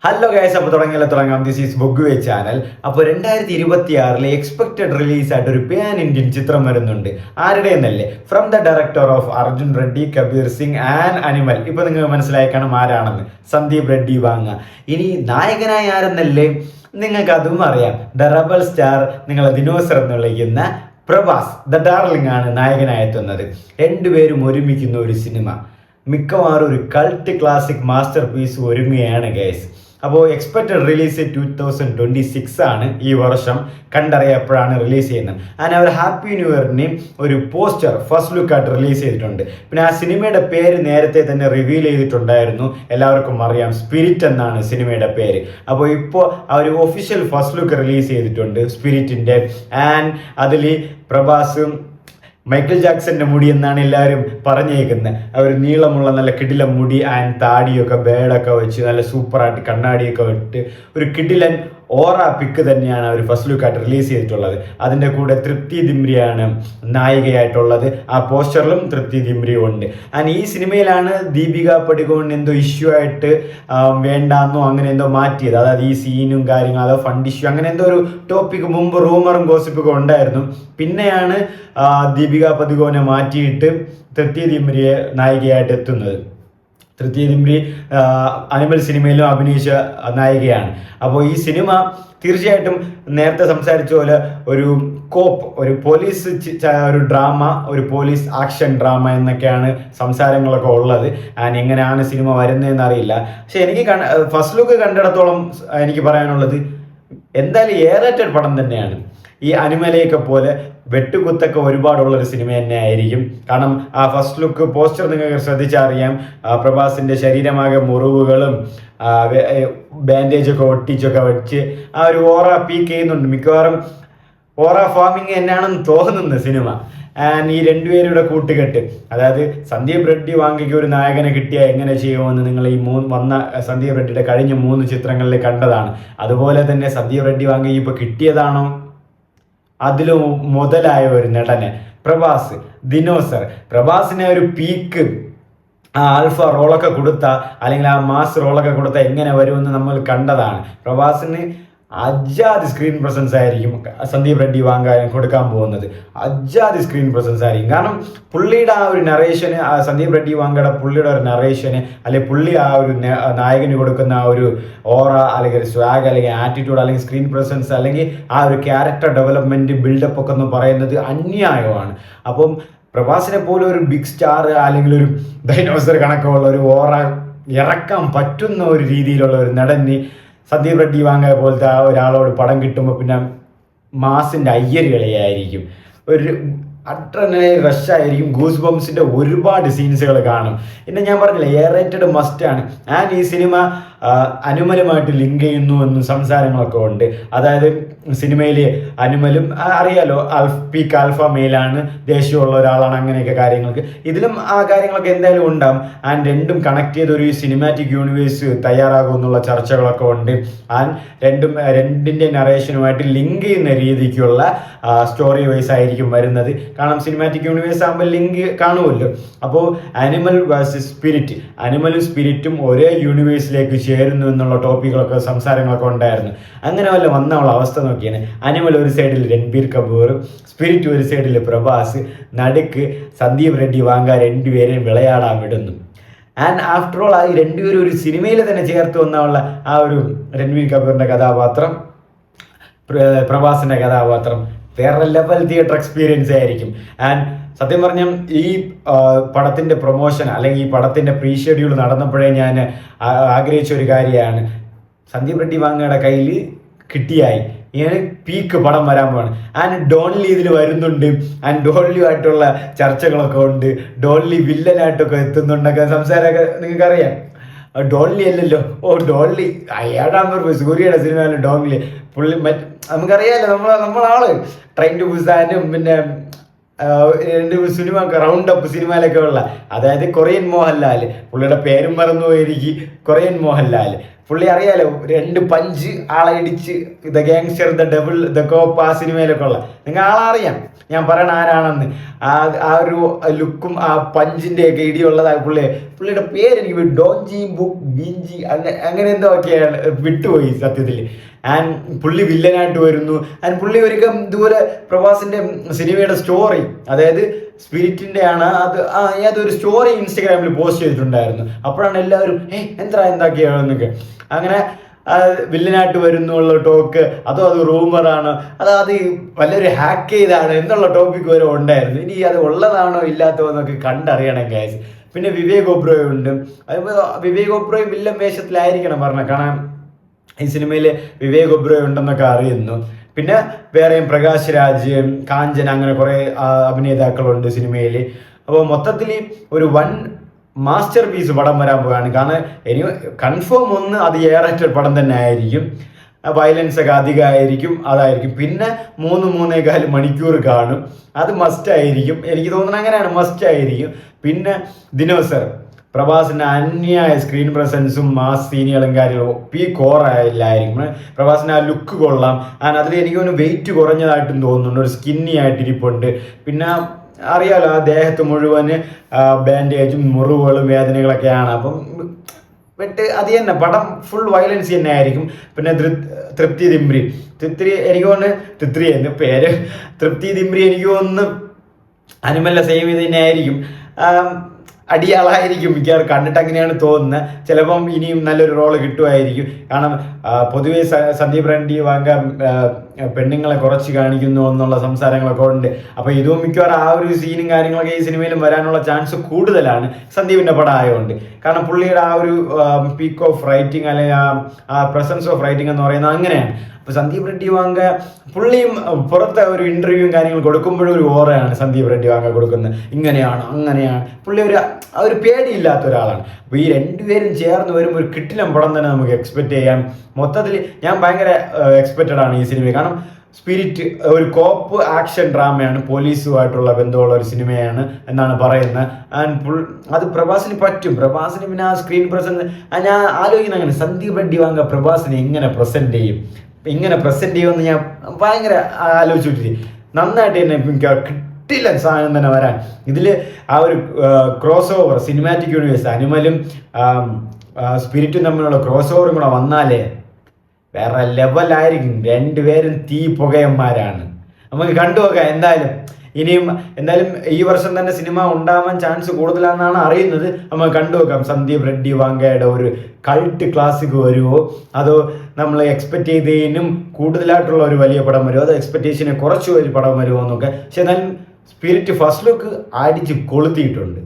Hello guys, അപ്പോൾ തുടങ്ങാം. This is ബൊഗ്വേ ചാനൽ. അപ്പോൾ 2026 എക്സ്പെക്റ്റഡ് റിലീസായിട്ട് ഒരു പാൻ ഇന്ത്യൻ ചിത്രം വരുന്നുണ്ട്. ആരുടെ എന്നല്ലേ? From the director of Arjun Reddy, Kabir Singh and Animal. ഇപ്പൊ നിങ്ങൾ മനസ്സിലാക്കണം ആരാണെന്ന്. സന്ദീപ് റെഡ്ഡി വാങ്ങ. ഇനി നായകനായി ആരെന്നല്ലേ? നിങ്ങൾക്ക് അതും അറിയാം. ദ റബൽ സ്റ്റാർ, നിങ്ങളെ ദിനോസർ എന്ന് വിളിക്കുന്ന പ്രഭാസ് ദ ഡാർലിംഗ് ആണ് നായകനായി എത്തുന്നത്. രണ്ടുപേരും ഒരുമിക്കുന്ന ഒരു സിനിമ, മിക്കവാറും ഒരു കൾട്ട് ക്ലാസിക് മാസ്റ്റർ പീസ് ഒരുങ്ങുകയാണ് ഗൈസ്. അപ്പോൾ എക്സ്പെക്റ്റഡ് റിലീസ് 2026 ആണ് ഈ വർഷം. കണ്ടറിയാം എപ്പോഴാണ് റിലീസ് ചെയ്യുന്നത്. ആൻഡ് അവർ ഹാപ്പി ന്യൂ ഇയറിന് ഒരു പോസ്റ്റർ ഫസ്റ്റ് ലുക്കായിട്ട് റിലീസ് ചെയ്തിട്ടുണ്ട്. പിന്നെ ആ സിനിമയുടെ പേര് നേരത്തെ തന്നെ റിവീൽ ചെയ്തിട്ടുണ്ടായിരുന്നു, എല്ലാവർക്കും അറിയാം. സ്പിരിറ്റ് എന്നാണ് സിനിമയുടെ പേര്. അപ്പോൾ ഇപ്പോൾ ആ ഒരു ഒഫീഷ്യൽ ഫസ്റ്റ് ലുക്ക് റിലീസ് ചെയ്തിട്ടുണ്ട് സ്പിരിറ്റിൻ്റെ. ആൻഡ് അതിൽ പ്രഭാസും മൈക്കിൾ ജാക്സന്റെ മുടി എന്നാണ് എല്ലാവരും പറഞ്ഞേക്കുന്നത്. അവർ നീളമുള്ള നല്ല കിടിലൻ മുടി ആൻഡ് താടിയൊക്കെ ബേഡൊക്കെ വെച്ച് നല്ല സൂപ്പറായിട്ട് കണ്ണാടിയൊക്കെ ഇട്ട് ഒരു കിടിലൻ ഓറ പിക്ക് തന്നെയാണ് അവർ ഫസ്റ്റ് ലുക്കായിട്ട് റിലീസ് ചെയ്തിട്ടുള്ളത്. അതിൻ്റെ കൂടെ തൃപ്തി ദിംരിയാണ് നായികയായിട്ടുള്ളത്. ആ പോസ്റ്ററിലും തൃപ്തി ദിംരിയും ഉണ്ട്. ആൻഡ് ഈ സിനിമയിലാണ് ദീപിക പടുകോൺ എന്തോ ഇഷ്യൂ ആയിട്ട് വേണ്ടാന്നോ അങ്ങനെ എന്തോ മാറ്റിയത്. അതായത് ഈ സീനും കാര്യങ്ങളും, അതോ ഫണ്ട് ഇഷ്യൂ അങ്ങനെ എന്തോ ഒരു ടോപ്പിക് മുമ്പ് റൂമറും ഗോസിപ്പൊക്കെ ഉണ്ടായിരുന്നു. പിന്നെയാണ് ദീപിക പടുകോനെ മാറ്റിയിട്ട് തൃപ്തി ദിംരിയെ നായികയായിട്ട് എത്തുന്നത്. തൃപ്തി ദിംരി അനിമൽ സിനിമയിലും അഭിനയിച്ച നായികയാണ്. അപ്പോൾ ഈ സിനിമ തീർച്ചയായിട്ടും നേരത്തെ സംസാരിച്ച പോലെ ഒരു കോപ്പ്, ഒരു പോലീസ് ഒരു ഡ്രാമ, ഒരു പോലീസ് ആക്ഷൻ ഡ്രാമ എന്നൊക്കെയാണ് സംസാരങ്ങളൊക്കെ ഉള്ളത്. ആൻഡ് എങ്ങനെയാണ് സിനിമ വരുന്നതെന്ന് അറിയില്ല. പക്ഷെ എനിക്ക് ഫസ്റ്റ് ലുക്ക് കണ്ടിടത്തോളം എനിക്ക് പറയാനുള്ളത് എന്തായാലും എ-റേറ്റഡ് പടം തന്നെയാണ്. ഈ അനിമലയൊക്കെ പോലെ വെട്ടുകുത്തൊക്കെ ഒരുപാടുള്ളൊരു സിനിമ തന്നെ ആയിരിക്കും. കാരണം ആ ഫസ്റ്റ് ലുക്ക് പോസ്റ്റർ നിങ്ങൾക്ക് ശ്രദ്ധിച്ചറിയാം. പ്രഭാസിൻ്റെ ശരീരമാകെ മുറിവുകളും ബാൻഡേജൊക്കെ ഒട്ടിച്ചൊക്കെ വെച്ച് ആ ഒരു ഓറ പീക്ക് ചെയ്യുന്നുണ്ട്. മിക്കവാറും ഓറ ഫാമിങ് തന്നെയാണെന്ന് തോന്നുന്നത് സിനിമ. ആൻഡ് ഈ രണ്ടുപേരുടെ കൂട്ടുകെട്ട്, അതായത് സന്ദീപ് റെഡ്ഡി വാങ്ങിക്ക് ഒരു നായകനെ കിട്ടിയാൽ എങ്ങനെ ചെയ്യുമെന്ന് നിങ്ങൾ ഈ വന്ന സന്ദീപ് റെഡ്ഡിയുടെ കഴിഞ്ഞ 3 ചിത്രങ്ങളിൽ കണ്ടതാണ്. അതുപോലെ തന്നെ സന്ദീപ് റെഡ്ഡി വാങ്ങി ഇപ്പോൾ കിട്ടിയതാണോ അതിലും മുതലായ ഒരു നടന് പ്രഭാസ്, ദിനോസർ. പ്രഭാസിനെ ഒരു പീക്ക് ആ ആൽഫ റോളൊക്കെ കൊടുത്ത, അല്ലെങ്കിൽ ആ മാസ് റോളൊക്കെ കൊടുത്ത എങ്ങനെ വരുമെന്ന് നമ്മൾ കണ്ടതാണ്. പ്രഭാസിന് അജാതി സ്ക്രീൻ പ്രസൻസ് ആയിരിക്കും സന്ദീപ് റെഡ്ഡി വാങ്ങാൻ കൊടുക്കാൻ പോകുന്നത്. അജാതി സ്ക്രീൻ പ്രസൻസ് ആയിരിക്കും. കാരണം പുള്ളിയുടെ ആ ഒരു നറേഷന്, സന്ദീപ് റെഡ്ഡി വാങ്ങയുടെ പുള്ളിയുടെ ഒരു നറേഷന്, അല്ലെങ്കിൽ പുള്ളി ആ ഒരു നായകന് കൊടുക്കുന്ന ആ ഒരു ഓറ, അല്ലെങ്കിൽ സ്വാഗ്, അല്ലെങ്കിൽ ആറ്റിറ്റ്യൂഡ്, അല്ലെങ്കിൽ സ്ക്രീൻ പ്രസൻസ്, അല്ലെങ്കിൽ ആ ഒരു ക്യാരക്ടർ ഡെവലപ്മെന്റ് ബിൽഡപ്പ് ഒക്കെ എന്ന് പറയുന്നത് അന്യായമാണ്. അപ്പം പ്രഭാസിനെ പോലെ ഒരു ബിഗ് സ്റ്റാർ, അല്ലെങ്കിൽ ഒരു ഡൈനോസർ കണക്കുള്ള ഒരു ഓറ ഇറക്കാൻ പറ്റുന്ന ഒരു രീതിയിലുള്ള ഒരു നടന് സന്ദീപ് റെഡ്ഡി വാങ്ങ പോലത്തെ ഒരാളോട് പടം കിട്ടുമ്പോൾ പിന്നെ മാസിൻ്റെ അയ്യരുകളെയായിരിക്കും. ഒരു അഡ്രനലിൻ റഷായിരിക്കും. ഗൂസ് ബംസിൻ്റെ ഒരുപാട് സീൻസുകൾ കാണും. പിന്നെ ഞാൻ പറഞ്ഞില്ല, എ-റേറ്റഡ് മസ്റ്റാണ്. ആൻഡ് ഈ സിനിമ അനിമലുമായിട്ട് ലിങ്ക് ചെയ്യുന്നു എന്നും സംസാരങ്ങളൊക്കെ ഉണ്ട്. അതായത് സിനിമയിൽ അനിമലും അറിയാലോ, പീക്ക് ആൽഫ മെയിലാണ്, ദേഷ്യമുള്ള ഒരാളാണ്, അങ്ങനെയൊക്കെ കാര്യങ്ങൾക്ക് ഇതിലും ആ കാര്യങ്ങളൊക്കെ എന്തായാലും ഉണ്ടാവും. ആൻഡ് രണ്ടും കണക്ട് ചെയ്ത് ഒരു സിനിമാറ്റിക് യൂണിവേഴ്സ് തയ്യാറാകും എന്നുള്ള ചർച്ചകളൊക്കെ ഉണ്ട്. ആൻഡ് രണ്ടിൻ്റെ നറേഷനുമായിട്ട് ലിങ്ക് ചെയ്യുന്ന രീതിക്കുള്ള സ്റ്റോറി വൈസ് ആയിരിക്കും വരുന്നത്. കാരണം സിനിമാറ്റിക് യൂണിവേഴ്സ് ആകുമ്പോൾ ലിങ്ക് കാണുമല്ലോ. അപ്പോൾ അനിമൽ വേഴ്സസ് സ്പിരിറ്റ്, അനിമലും സ്പിരിറ്റും ഒരേ യൂണിവേഴ്സിലേക്ക് ചേരുന്നു എന്നുള്ള ടോപ്പിക്കുകളൊക്കെ സംസാരങ്ങളൊക്കെ ഉണ്ടായിരുന്നു. അങ്ങനെ വല്ല വന്നുള്ള അവസ്ഥ നോക്കിയാണ്. അനിമൽ ഒരു സൈഡിൽ രൺബീർ കപൂർ, സ്പിരിറ്റ് ഒരു സൈഡിൽ പ്രഭാസ്, നടുക്ക് സന്ദീപ് റെഡ്ഡി വാങ്ങ, രണ്ടുപേരെയും വിളയാടാൻ വിടുന്നു. ആൻഡ് ആഫ്റ്റർ ഓൾ ആ രണ്ടുപേരും ഒരു സിനിമയിൽ തന്നെ ചേർത്ത് വന്നുള്ള ആ ഒരു രൺബീർ കപൂറിൻ്റെ കഥാപാത്രം, പ്രഭാസിൻ്റെ കഥാപാത്രം വേറെ ലെവൽ തിയേറ്റർ എക്സ്പീരിയൻസ് ആയിരിക്കും. ആൻഡ് സത്യം പറഞ്ഞാൽ ഈ പടത്തിൻ്റെ പ്രൊമോഷൻ, അല്ലെങ്കിൽ ഈ പടത്തിൻ്റെ പ്രീ ഷെഡ്യൂൾ നടന്നപ്പോഴേ ഞാൻ ആഗ്രഹിച്ച ഒരു കാര്യമാണ്, സന്ദീപ് റെഡ്ഡി വാങ്ങയുടെ കയ്യിൽ കിട്ടിയായി ഇങ്ങനെ പീക്ക് പടം വരാൻ പോവാണ്. ആൻഡ് ഡോൺലി ഇതിൽ വരുന്നുണ്ട്. ആൻഡ് ഡോൺലിയുമായിട്ടുള്ള ചർച്ചകളൊക്കെ ഉണ്ട്. ഡോൺലി വില്ലനായിട്ടൊക്കെ എത്തുന്നുണ്ടൊക്കെ സംസാരമൊക്കെ നിങ്ങൾക്കറിയാം. ഡോൺലി അല്ലല്ലോ, ഡോൺലി അയാളാൻ സൂര്യയുടെ സിനിമയിലും ഡോൺലി പുള്ളി നമുക്കറിയാമല്ലോ, നമ്മളാള് ട്രെയിൻ ടു ബുസാനും പിന്നെ രണ്ട് സിനിമ റൗണ്ട് അപ്പ് സിനിമയിലൊക്കെ ഉള്ള, അതായത് കൊറിയൻ മോഹൻലാൽ, പുള്ളിയുടെ പേരും മറന്നുപോയിരിക്കും, കൊറിയൻ മോഹൻലാൽ. പുള്ളി അറിയാലോ, 2 പഞ്ച് ആളെ ഇടിച്ച് the gangster, the double, the cop, ആ സിനിമയിലൊക്കെ ഉള്ള, നിങ്ങൾ ആളറിയാം ഞാൻ പറയണ ആരാണെന്ന്. ആ ഒരു ലുക്കും ആ പഞ്ചിന്റെ ഒക്കെ ഇടിയുള്ളതാണ് പുള്ളിയുടെ പേര് എനിക്ക് ഡോഞ്ചി ബുക്ക് ബിഞ്ചി അങ്ങനെ എന്തോ ഒക്കെയാണ്, വിട്ടുപോയി സത്യത്തിൽ. ആൻഡ് പുള്ളി വില്ലനായിട്ട് വരുന്നു. ആൻഡ് പുള്ളി ഒരിക്കലും ഇതുപോലെ പ്രഭാസിന്റെ സിനിമയുടെ സ്റ്റോറി, അതായത് സ്പിരിറ്റിന്റെ ആണ് അത്, ഏതൊരു സ്റ്റോറി ഇൻസ്റ്റഗ്രാമിൽ പോസ്റ്റ് ചെയ്തിട്ടുണ്ടായിരുന്നു. അപ്പോഴാണ് എല്ലാവരും എന്താക്കിയാണെന്നൊക്കെ. അങ്ങനെ വില്ലനായിട്ട് വരുന്നുള്ള ടോക്ക്, അതോ അത് റൂമറാണോ, അത് വല്ലൊരു ഹാക്ക് ചെയ്താണ് എന്നുള്ള ടോപ്പിക് വരെ ഉണ്ടായിരുന്നു. ഇനി അത് ഉള്ളതാണോ ഇല്ലാത്തോ എന്നൊക്കെ കണ്ടറിയണം ഗൈസ്. പിന്നെ വിവേക് ഒബ്രോയ് ഉണ്ട്. വിവേക് ഒബ്രോയ് വില്ലൻ വേഷത്തിലായിരിക്കണം കാരണം ഈ സിനിമയിൽ വിവേക് ഒബ്രോയ് ഉണ്ടെന്നൊക്കെ അറിയുന്നു. പിന്നെ വേറെയും പ്രകാശ് രാജ്, കാഞ്ചൻ, അങ്ങനെ കുറേ അഭിനേതാക്കളുണ്ട് സിനിമയിൽ. അപ്പോൾ മൊത്തത്തിൽ ഒരു വൺ മാസ്റ്റർ പീസ് പടം വരാൻ പോവുകയാണ്. കാരണം ഇനി കൺഫേം ഒന്ന് അത് റേറ്റഡ് പടം തന്നെ ആയിരിക്കും. വയലൻസ് ഒക്കെ അധികമായിരിക്കും, അതായിരിക്കും. പിന്നെ 3-3.25 മണിക്കൂർ കാണും, അത് മസ്റ്റ് ആയിരിക്കും. എനിക്ക് തോന്നുന്നത് അങ്ങനെയാണ്, മസ്റ്റ് ആയിരിക്കും. പിന്നെ ദിനോസർ, പ്രഭാസിന്റെ അന്യായ സ്ക്രീൻ പ്രസൻസും മാസ് സീനുകളും കാര്യങ്ങളും കോറായില്ലായിരിക്കും. പ്രഭാസിന്റെ ആ ലുക്ക് കൊള്ളാം. അതിൽ എനിക്ക് തോന്നുന്നു വെയിറ്റ് കുറഞ്ഞതായിട്ടും തോന്നുന്നുണ്ട്, ഒരു സ്കിന്നി ആയിട്ടിരിപ്പുണ്ട്. പിന്നെ അറിയാലോ, ആ ദേഹത്ത് മുഴുവന് ബാൻഡേജും മുറിവുകളും വേദനകളൊക്കെയാണ്. അപ്പം അത് തന്നെ പടം ഫുൾ വയലൻസ് തന്നെ ആയിരിക്കും. പിന്നെ തൃപ്തി ദിംബ്രി എനിക്ക് തോന്നുന്നു, തൃപ്തി എന്ന് പേര്, തൃപ്തി ദിംബ്രി എനിക്ക് തോന്നുന്നു അനിമലിന്റെ സെയിം ഇത് തന്നെ ആയിരിക്കും. അടിയാളായിരിക്കും മിക്കവാറും, കണ്ടിട്ട് അങ്ങനെയാണ് തോന്നുന്നത്. ചിലപ്പം ഇനിയും നല്ലൊരു റോള് കിട്ടുമായിരിക്കും. കാരണം പൊതുവെ സന്ദീപ് റെഡ്ഡി വാങ്ക പെണ്ണുങ്ങളെ കുറച്ച് കാണിക്കുന്നു എന്നുള്ള സംസാരങ്ങളൊക്കെ ഉണ്ട്. അപ്പോൾ ഇതും മിക്കവാറും ആ ഒരു സീനും കാര്യങ്ങളൊക്കെ ഈ സിനിമയിലും വരാനുള്ള ചാൻസ് കൂടുതലാണ് സന്ദീപിൻ്റെ പടം ആയതുകൊണ്ട്. കാരണം പുള്ളിയുടെ ആ ഒരു പീക്ക് ഓഫ് റൈറ്റിംഗ്, അല്ലെങ്കിൽ ആ പ്രസൻസ് ഓഫ് റൈറ്റിംഗ് എന്ന് പറയുന്നത് അങ്ങനെയാണ്. അപ്പോൾ സന്ദീപ് റെഡ്ഡി വാങ്ക പുള്ളിയും പുറത്തെ ഒരു ഇൻ്റർവ്യൂവും കാര്യങ്ങൾ കൊടുക്കുമ്പോഴും ഒരു ഓറയാണ് സന്ദീപ് റെഡ്ഡി വാങ്ക കൊടുക്കുന്നത്. ഇങ്ങനെയാണ് അങ്ങനെയാണ്, പുള്ളി ഒരു പേടിയില്ലാത്ത ഒരാളാണ്. അപ്പോൾ ഈ രണ്ടുപേരും ചേർന്ന് വരുമ്പോൾ ഒരു കിട്ടിലം പടം തന്നെ നമുക്ക് എക്സ്പെക്ട് ചെയ്യാം. മൊത്തത്തിൽ ഞാൻ ഭയങ്കര എക്സ്പെക്റ്റഡ് ആണ് ഈ സിനിമ. കാരണം സ്പിരിറ്റ് ഒരു കോപ്പ് ആക്ഷൻ ഡ്രാമയാണ്, പോലീസുമായിട്ടുള്ള ബന്ധമുള്ള ഒരു സിനിമയാണ് എന്നാണ് പറയുന്നത്. അത് പ്രഭാസിന് പറ്റും. പ്രഭാസിന് പിന്നെ ആ സ്ക്രീൻ പ്രസൻസ് ഞാൻ ആലോചിക്കുന്നത് അങ്ങനെ, സന്ദീപ് റെഡ്ഡി വാങ്ക പ്രഭാസിനെ എങ്ങനെ പ്രസന്റ് ചെയ്യുമെന്ന് ഞാൻ ഭയങ്കര ആലോചിച്ചിട്ടില്ല. നന്നായിട്ട് തന്നെ കിട്ടില്ല സാധനം തന്നെ വരാൻ. ഇതിൽ ആ ഒരു ക്രോസ് ഓവർ, സിനിമാറ്റിക് യൂണിവേഴ്സ്, അനിമലും സ്പിരിറ്റും തമ്മിലുള്ള ക്രോസ് ഓവറും കൂടെ വന്നാലേ വേറെ ലെവലായിരിക്കും. രണ്ടുപേരും തീ പുകയന്മാരാണ്. നമുക്ക് കണ്ടുപോകാം. എന്തായാലും ഈ വർഷം തന്നെ സിനിമ ഉണ്ടാവാൻ ചാൻസ് കൂടുതലാണെന്നാണ് അറിയുന്നത്. നമുക്ക് കണ്ടുപോകാം സന്ദീപ് റെഡ്ഡി വാങ്കയുടെ ഒരു കൾട്ട് ക്ലാസിക് വരുമോ, അതോ നമ്മൾ എക്സ്പെക്ട് ചെയ്തതിനും കൂടുതലായിട്ടുള്ള ഒരു വലിയ പടം വരുമോ, അതോ എക്സ്പെക്ടേഷനെ കുറച്ച് വലിയ പടം വരുമോ എന്നൊക്കെ. പക്ഷെ എന്നാലും സ്പിരിറ്റ് ഫസ്റ്റ് ലുക്ക് അടിച്ച് കൊളുത്തിയിട്ടുണ്ട്.